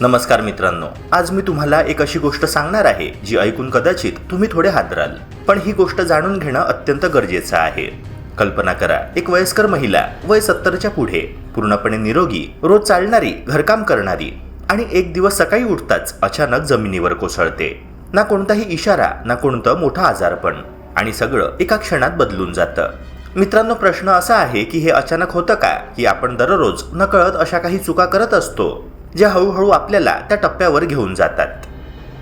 नमस्कार मित्रांनो, आज मी तुम्हाला एक अशी गोष्ट सांगणार आहे जी ऐकून कदाचित तुम्ही थोडे हादराल, पण ही गोष्ट जाणून घेणं अत्यंत गरजेचं आहे. कल्पना करा, एक वयस्कर महिला, वय 70च्या पुढे, पूर्णपणे निरोगी, रोज चालणारी, घरकाम करणारी, आणि एक दिवस सकाळी उठताच अचानक जमिनीवर कोसळते. ना कोणताही इशारा, ना कोणतं मोठं आजारपण, आणि सगळं एका क्षणात बदलून जातं. मित्रांनो, प्रश्न असा आहे की हे अचानक होतं का, की आपण दररोज नकळत अशा काही चुका करत असतो ज्या हळूहळू आपल्याला त्या टप्प्यावर घेऊन जातात.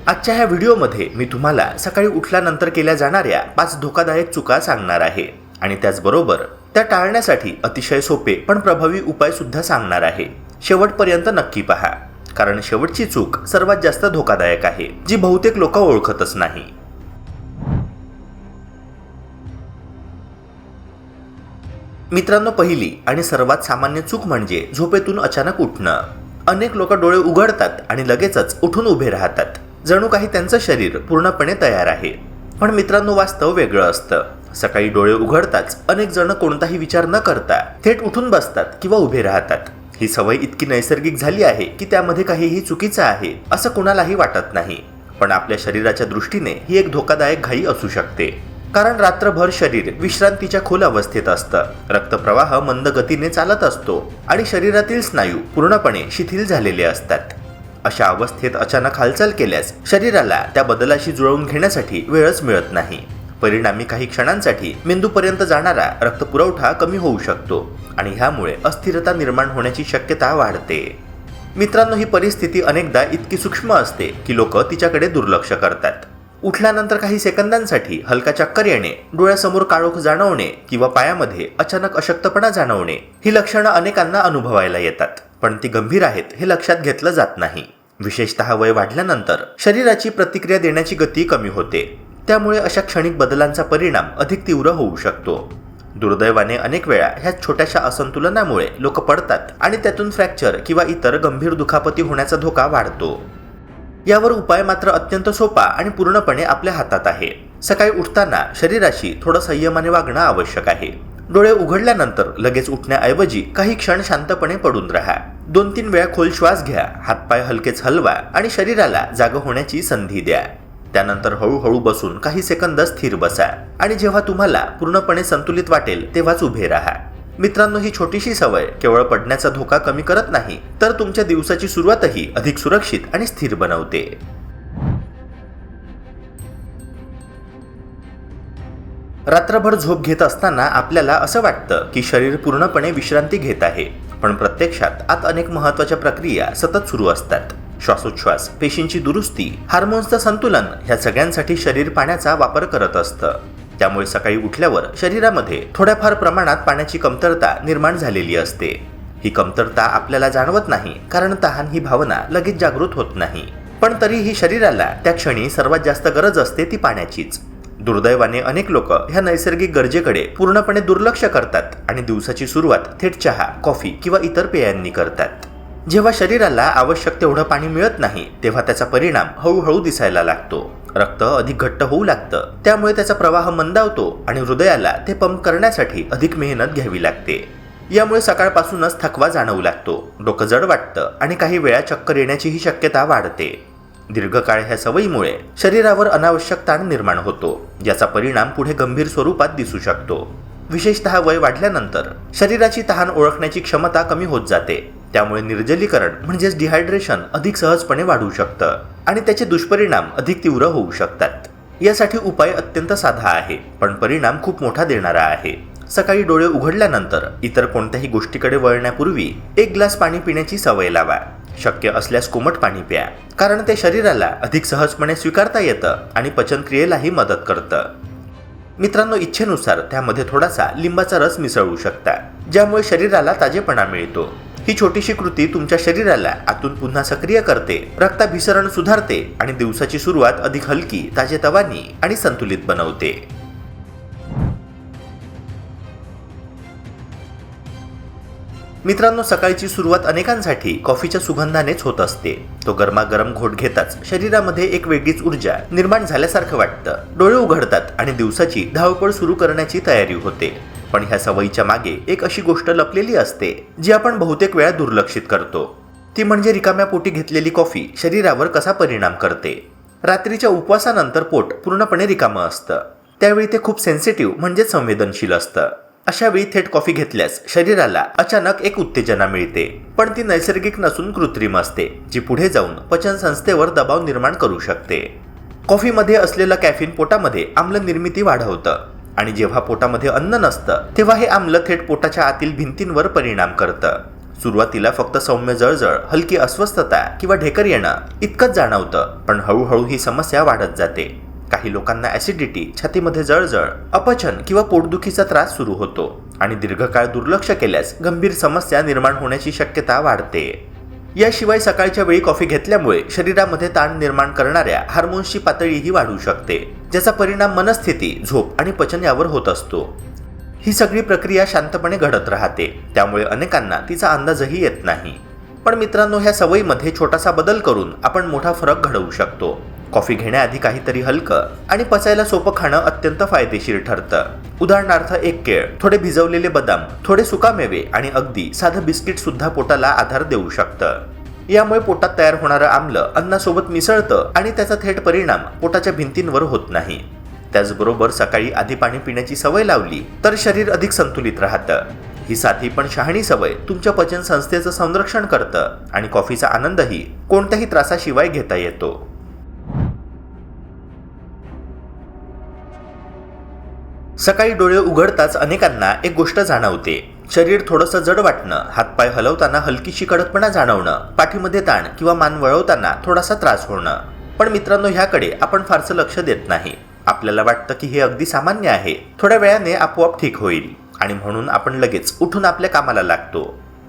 आजच्या ह्या व्हिडिओमध्ये मी तुम्हाला सकाळी उठल्यानंतर केल्या जाणाऱ्या 5 धोकादायक चुका सांगणार आहे, आणि त्याचबरोबर त्या टाळण्यासाठी अतिशय सोपे पण प्रभावी उपाय सुद्धा सांगणार आहे. शेवटपर्यंत नक्की पहा, कारण शेवटची चूक सर्वात जास्त धोकादायक आहे, जी बहुतेक लोक ओळखतच नाही. मित्रांनो, पहिली आणि सर्वात सामान्य चूक म्हणजे झोपेतून अचानक उठणं. अनेक लोक डोळे उघडतात आणि लगेचच उठून उभे राहतात, जणू काही त्यांचं शरीर पूर्णपणे तयार आहे. पण मित्रांनो, वास्तव वेगळं असतं. सकाळी डोळे उघडताच अनेक जण कोणताही विचार न करता थेट उठून बसतात किंवा उभे राहतात. ही सवय इतकी नैसर्गिक झाली आहे की त्यामध्ये काहीही चुकीचं आहे असं कुणालाही वाटत नाही. पण आपल्या शरीराच्या दृष्टीने ही एक धोकादायक घाई असू शकते, कारण रात्रभर शरीर विश्रांतीच्या खोल अवस्थेत असतं. रक्तप्रवाह मंद गतीने चालत असतो आणि शरीरातील स्नायू पूर्णपणे शिथिल झालेले असतात. अशा अवस्थेत अचानक हालचाल केल्यास शरीराला त्या बदलाशी जुळवून घेण्यासाठी वेळच मिळत नाही. परिणामी काही क्षणांसाठी मेंदूपर्यंत जाणारा रक्तपुरवठा कमी होऊ शकतो आणि ह्यामुळे अस्थिरता निर्माण होण्याची शक्यता वाढते. मित्रांनो, ही परिस्थिती अनेकदा इतकी सूक्ष्म असते की लोक तिच्याकडे दुर्लक्ष करतात. उठल्यानंतर काही सेकंदांसाठी हलका चक्कर येणे, डोळ्यासमोर काळोख जाणवणे किंवा पायामध्ये अचानक अशक्तपणा जाणवणे, ही लक्षणं अनेकांना अनुभवायला येतात, पण ती गंभीर आहेत हे लक्षात घेतलं जात नाही. विशेषतः वय वाढल्यानंतर शरीराची प्रतिक्रिया देण्याची गती कमी होते, त्यामुळे अशा क्षणिक बदलांचा परिणाम अधिक तीव्र होऊ शकतो. दुर्दैवाने अनेक वेळा ह्या छोट्याशा असंतुलनामुळे लोक पडतात आणि त्यातून फ्रॅक्चर किंवा इतर गंभीर दुखापती होण्याचा धोका वाढतो. यावर उपाय मात्र अत्यंत सोपा आणि पूर्णपणे आपल्या हातात आहे. सकाळी उठताना शरीराशी थोडं संयमाने वागणं आवश्यक आहे. डोळे उघडल्यानंतर लगेच उठण्याऐवजी काही क्षण शांतपणे पडून राहा. 2-3 वेळा खोल श्वास घ्या, हातपाय हलकेच हलवा आणि शरीराला जाग होण्याची संधी द्या. त्यानंतर हळूहळू बसून काही सेकंद स्थिर बसा आणि जेव्हा तुम्हाला पूर्णपणे संतुलित वाटेल तेव्हाच उभे राहा. मित्रांनो, ही छोटीशी सवय केवळ पडण्याचा धोका कमी करत नाही, तर तुमच्या दिवसाची सुरुवातही अधिक सुरक्षित आणि स्थिर बनवते. रात्रभर झोप घेत असताना आपल्याला असं वाटतं की शरीर पूर्णपणे विश्रांती घेत आहे, पण प्रत्यक्षात आत अनेक महत्त्वाच्या प्रक्रिया सतत सुरू असतात. श्वासोच्छ्वास, पेशींची दुरुस्ती, हार्मोन्सचं संतुलन, ह्या सगळ्यांसाठी शरीर पाण्याचा वापर करत असतं. त्यामुळे सकाळी उठल्यावर शरीरामध्ये थोड्याफार प्रमाणात पाण्याची कमतरता निर्माण झालेली असते. ही कमतरता आपल्याला जाणवत नाही, कारण तहान ही भावना लगेच जागृत होत नाही, पण तरीही शरीराला त्या क्षणी सर्वात जास्त गरज असते ती पाण्याचीच. दुर्दैवाने अनेक लोक ह्या नैसर्गिक गरजेकडे पूर्णपणे दुर्लक्ष करतात आणि दिवसाची सुरुवात थेट चहा, कॉफी किंवा इतर पेयांनी करतात. जेव्हा शरीराला आवश्यक तेवढं पाणी मिळत नाही, तेव्हा त्याचा परिणाम हळूहळू दिसायला लागतो. रक्त अधिक घट्ट होऊ लागतं, त्यामुळे त्याचा प्रवाह मंदावतो आणि हृदयाला ते पंप करण्यासाठी अधिक मेहनत घ्यावी लागते. यामुळे सकाळपासूनच थकवा जाणवू लागतो, डोकं जड वाटतं आणि काही वेळा चक्कर येण्याचीही शक्यता वाढते. दीर्घकाळ ह्या सवयीमुळे शरीरावर अनावश्यक ताण निर्माण होतो, ज्याचा परिणाम पुढे गंभीर स्वरूपात दिसू शकतो. विशेषतः वय वाढल्यानंतर शरीराची तहान ओळखण्याची क्षमता कमी होत जाते, त्यामुळे निर्जलीकरण म्हणजेच डिहायड्रेशन अधिक सहजपणे वाढू शकतं आणि त्याचे दुष्परिणाम अधिक तीव्र होऊ शकतात. यासाठी उपाय अत्यंत साधा आहे, पण परिणाम खूप मोठा देणारा आहे. सकाळी डोळे उघडल्यानंतर इतर कोणत्याही गोष्टीकडे वळण्यापूर्वी 1 ग्लास पाणी पिण्याची सवय लावा. शक्य असल्यास कोमट पाणी प्या, कारण ते शरीराला अधिक सहजपणे स्वीकारता येतं आणि पचनक्रियेलाही मदत करतं. मित्रांनो, इच्छेनुसार त्यामध्ये थोडासा लिंबाचा रस मिसळू शकता, ज्यामुळे शरीराला ताजेपणा मिळतो. ही छोटीशी कृती तुमच्या शरीराला आतून पुन्हा सक्रिय करते, रक्ताभिसरण सुधारते आणि दिवसाची सुरुवात अधिक हलकी, ताजेतवानी आणि संतुलित बनवते. मित्रांनो, सकाळची सुरुवात अनेकांसाठी कॉफीच्या सुगंधानेच होत असते. तो गरमागरम घोट घेताच शरीरामध्ये एक वेगळीच ऊर्जा निर्माण झाल्यासारखं वाटतं. डोळे उघडतात आणि दिवसाची धावपळ सुरू करण्याची तयारी होते. पण ह्या सवयीच्या मागे एक अशी गोष्ट लपलेली असते जी आपण बहुतेक वेळा दुर्लक्षित करतो. ती म्हणजे रिकाम्या पोटी घेतलेली कॉफी शरीरावर कसा परिणाम करते. रात्रीच्या उपवासानंतर पोट पूर्णपणे रिकामं असतं. त्यावेळी ते खूप सेन्सिटिव्ह म्हणजेच संवेदनशील असतं. अशा वेळी थेट कॉफी घेतल्यास शरीराला अचानक एक उत्तेजना मिळते, पण ती नैसर्गिक नसून कृत्रिम असते, जी पुढे जाऊन पचन संस्थेवर दबाव निर्माण करू शकते. कॉफीमध्ये असलेलं कॅफीन पोटामध्ये आम्ल निर्मिती वाढवतं आणि जेव्हा पोटामध्ये अन्न नसतं तेव्हा हे आम्ल थेट पोटाच्या आतील भिंतींवर परिणाम करतं. सुरुवातीला फक्त सौम्य जळजळ, हलकी अस्वस्थता किंवा ढेकर येणं इतकंच जाणवतं, पण हळूहळू ही समस्या वाढत जाते. काही लोकांना ॲसिडिटी, छातीमध्ये जळजळ, अपचन किंवा पोटदुखीचा त्रास सुरू होतो आणि दीर्घकाळ दुर्लक्ष केल्यास गंभीर समस्या निर्माण होण्याची शक्यता वाढते. याशिवाय सकाळच्या वेळी कॉफी घेतल्यामुळे शरीरामध्ये ताण निर्माण करणाऱ्या हार्मोन्सची पातळीही वाढू शकते, ज्याचा परिणाम मनस्थिती, झोप आणि पचन यावर होत असतो. ही सगळी प्रक्रिया शांतपणे घडत राहते, त्यामुळे अनेकांना तिचा अंदाजही येत नाही. पण मित्रांनो, ह्या सवयीमध्ये छोटासा बदल करून आपण मोठा फरक घडवू शकतो. कॉफी घेण्याआधी काहीतरी हलकं आणि पचायला सोपं खाणं अत्यंत फायदेशीर ठरतं. उदाहरणार्थ एक केळ, थोडे भिजवलेले बदाम, थोडे सुकामेवे आणि अगदी साधं बिस्किट सुद्धा पोटाला आधार देऊ शकतं. यामुळे पोटात तयार होणारं आम्ल अन्नासोबत मिसळतं आणि त्याचा थेट परिणाम पोटाच्या भिंतींवर होत नाही. त्याचबरोबर सकाळी आधी पाणी पिण्याची सवय लावली तर शरीर अधिक संतुलित राहतं. ही साधी पण शहाणी सवय तुमच्या पचन संस्थेचं संरक्षण करतं आणि कॉफीचा आनंदही कोणत्याही त्रासाशिवाय घेता येतो. सकाळी डोळे उघडताच अनेकांना एक गोष्ट जाणवते. शरीर थोडंसं जड वाटणं, हातपाय हलवताना हलकीशी कडकपणा जाणवणं, पाठीमध्ये ताण किंवा मान वळवताना थोडासा त्रास होणं. पण मित्रांनो, ह्याकडे आपण फारसं लक्ष देत नाही. आपल्याला वाटतं की हे अगदी सामान्य आहे, थोड्या वेळाने आपोआप ठीक होईल आणि म्हणून आपण लगेच उठून आपल्या कामाला लागतो.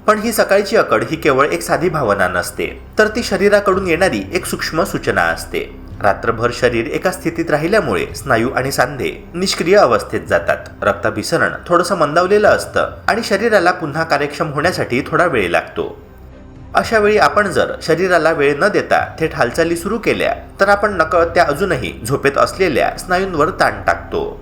पण ही सकाळची अकड ही केवळ एक साधी भावना नसते, तर ती शरीराकडून येणारी एक सूक्ष्म सूचना असते. रात्रभर शरीर एका स्थितीत राहिल्यामुळे स्नायू आणि सांधे निष्क्रिय अवस्थेत जातात. रक्ताभिसरण थोडंसं मंदावलेलं असतं आणि शरीराला पुन्हा कार्यक्षम होण्यासाठी थोडा वेळ लागतो. अशा वेळी आपण जर शरीराला वेळ न देता थेट हालचाली सुरू केल्या तर आपण नकळत त्या अजूनही झोपेत असलेल्या स्नायूंवर ताण टाकतो.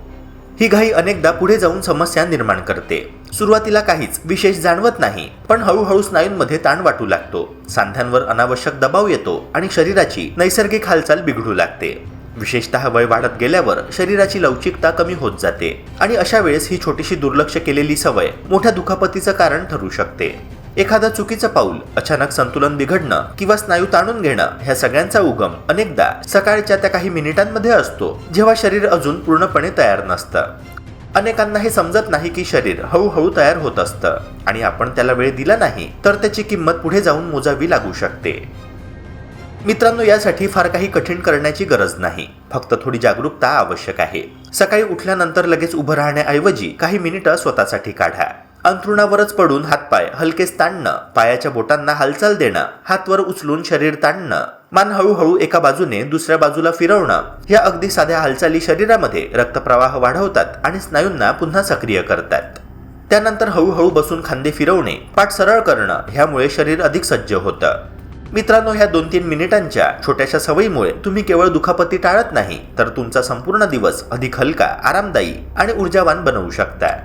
ही घाई अनेकदा पुढे जाऊन समस्या निर्माण करते. सुरुवातीला काहीच विशेष जाणवत नाही, पण हळूहळू स्नायूंमध्ये ताण वाटू लागतो, सांध्यांवर अनावश्यक दबाव येतो आणि शरीराची नैसर्गिक हालचाल बिघडू लागते. विशेषतः वय वाढत गेल्यावर शरीराची लवचिकता कमी होत जाते आणि अशा वेळेस ही छोटीशी दुर्लक्ष केलेली सवय मोठ्या दुखापतीचं कारण ठरू शकते. एखादं चुकीचं पाऊल, अचानक संतुलन बिघडणं किंवा स्नायू ताणून घेणं ह्या सगळ्यांचा उगम अनेकदा सकाळच्या त्या काही मिनिटांमध्ये असतो, जेव्हा शरीर अजून पूर्णपणे तयार नसतं. अनेकांना हे समजत नाही की शरीर हळूहळू तयार होत असतं आणि आपण त्याला वेळ दिला नाही तर त्याची किंमत पुढे जाऊन मोजावी लागू शकते. मित्रांनो, यासाठी फार काही कठीण करण्याची गरज नाही, फक्त थोडी जागरूकता आवश्यक आहे. सकाळी उठल्यानंतर लगेच उभं राहण्याऐवजी काही मिनिटं स्वतःसाठी काढा. अंथरुणावरच पडून हातपाय हलकेच ताणणं, पायाच्या बोटांना हालचाल देणं, हात वर उचलून शरीर ताणणं, मान हळूहळू एका बाजूने दुसऱ्या बाजूला फिरवणं, ह्या अगदी साध्या हालचाली शरीरामध्ये रक्तप्रवाह वाढवतात आणि स्नायूंना पुन्हा सक्रिय करतात. त्यानंतर हळूहळू बसून खांदे फिरवणे, पाठ सरळ करणं, ह्यामुळे शरीर अधिक सज्ज होतं. मित्रांनो, ह्या 2-3 मिनिटांच्या छोट्याशा सवयीमुळे तुम्ही केवळ दुखापती टाळत नाही, तर तुमचा संपूर्ण दिवस अधिक हलका, आरामदायी आणि ऊर्जावान बनवू शकता.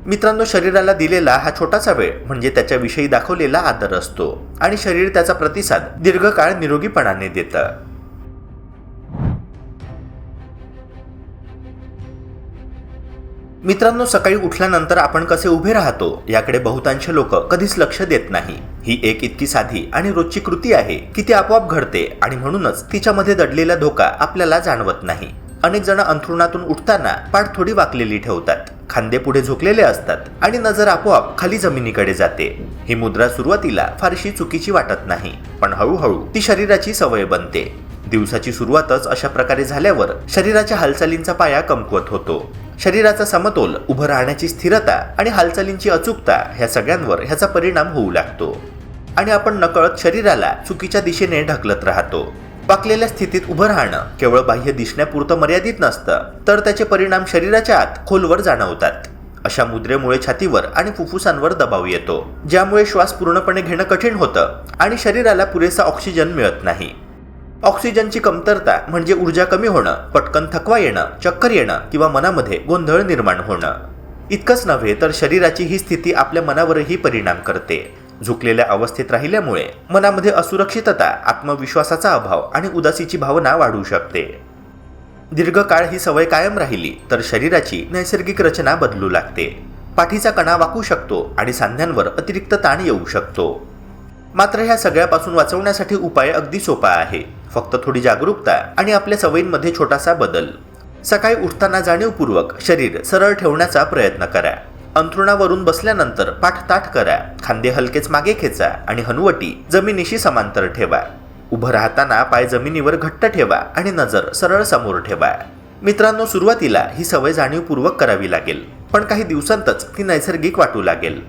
मित्रांनो, शरीराला दिलेला हा छोटासा वेळ म्हणजे त्याच्याविषयी दाखवलेला आदर असतो आणि शरीर त्याचा प्रतिसाद दीर्घकाळ निरोगीपणाने देतं. मित्रांनो, सकाळी उठल्यानंतर आपण कसे उभे राहतो याकडे बहुतांश लोक कधीच लक्ष देत नाही. ही एक इतकी साधी आणि रोजची कृती आहे की ती आपोआप घडते आणि म्हणूनच तिच्यामध्ये दडलेला धोका आपल्याला जाणवत नाही. अनेक जण अंथरुणातून उठताना पाठ थोडी वाकलेली ठेवतात, खांदे पुढे झुकलेले असतात आणि नजर आपोआप खाली जमिनीकडे जाते. ही मुद्रा सुरुवातीला फारशी चुकीची वाटत नाही, पण हळूहळू ती शरीराची सवय बनते. दिवसाची सुरुवातच अशा प्रकारे झाल्यावर शरीराच्या हालचालींचा पाया कमकुवत होतो. शरीराचा समतोल, उभं राहण्याची स्थिरता आणि हालचालींची अचूकता ह्या सगळ्यांवर ह्याचा परिणाम होऊ लागतो आणि आपण नकळत शरीराला चुकीच्या दिशेने ढकलत राहतो. वाकलेल्या स्थितीत उभं राहणं केवळ बाह्य दिसण्यापुरतं मर्यादित नसतं, तर त्याचे परिणाम शरीराच्या आत खोलवर जाणवतात. अशा मुद्रेमुळे छातीवर आणि फुफ्फुसांवर दबाव येतो, ज्यामुळे श्वास पूर्णपणे घेणं कठीण होतं आणि शरीराला पुरेसा ऑक्सिजन मिळत नाही. ऑक्सिजनची कमतरता म्हणजे ऊर्जा कमी होणं, पटकन थकवा येणं, चक्कर येणं किंवा मनामध्ये गोंधळ निर्माण होणं. इतकंच नव्हे तर शरीराची ही स्थिती आपल्या मनावरही परिणाम करते. झुकलेल्या अवस्थेत राहिल्यामुळे मनामध्ये असुरक्षितता, आत्मविश्वासाचा अभाव आणि उदासीची भावना वाढू शकते. दीर्घकाळ ही सवय कायम राहिली तर शरीराची नैसर्गिक रचना बदलू लागते. पाठीचा कणा वाकू शकतो आणि सांध्यांवर अतिरिक्त ताण येऊ शकतो. मात्र ह्या सगळ्यापासून वाचवण्यासाठी उपाय अगदी सोपा आहे. फक्त थोडी जागरूकता आणि आपल्या सवयींमध्ये छोटासा बदल. सकाळी उठताना जाणीवपूर्वक शरीर सरळ ठेवण्याचा प्रयत्न करा. अंथरुणावरून बसल्यानंतर पाठ ताठ करा. खांदे हलकेच मागे खेचा आणि हनुवटी जमिनीशी समांतर ठेवा. उभं राहताना पाय जमिनीवर घट्ट ठेवा आणि नजर सरळ समोर ठेवा. मित्रांनो, सुरुवातीला ही सवय जाणीवपूर्वक करावी लागेल, पण काही दिवसांतच ती नैसर्गिक वाटू लागेल.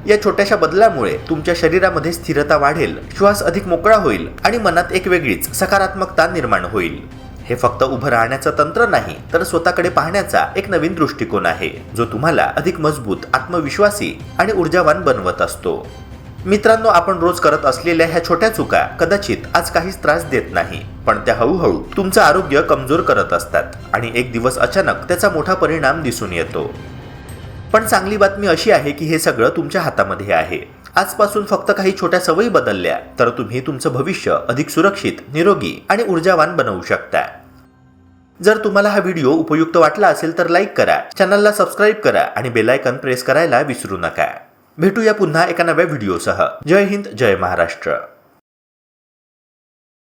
या छोट्याशा बदलामुळे तुमच्या शरीरामध्ये स्थिरता वाढेल, श्वास अधिक मोकळा होईल आणि मनात एक वेगळीच सकारात्मकता निर्माण होईल. हे फक्त उभं राहण्याचं तंत्र नाही, तर स्वतःकडे पाहण्याचा एक नवीन दृष्टिकोन आहे, जो तुम्हाला अधिक मजबूत, आत्मविश्वासी आणि ऊर्जावान बनवत असतो. मित्रांनो, आपण रोज करत असलेल्या ह्या छोट्या चुका कदाचित आज काहीच त्रास देत नाही, पण त्या हळूहळू तुमचं आरोग्य कमजोर करत असतात आणि एक दिवस अचानक त्याचा मोठा परिणाम दिसून येतो. पण चांगली बातमी अशी आहे की हे सगळं तुमच्या हातामध्ये आहे. आजपासून फक्त काही छोट्या सवयी बदलल्या तर तुम्ही तुमचं भविष्य अधिक सुरक्षित, निरोगी आणि ऊर्जावान बनवू शकता. जर तुम्हाला हा व्हिडिओ उपयुक्त वाटला असेल तर लाईक करा, चॅनलला सबस्क्राईब करा आणि बेल आयकॉन प्रेस करायला विसरू नका. भेटूया पुन्हा एका नव्या व्हिडिओसह. जय हिंद, जय महाराष्ट्र.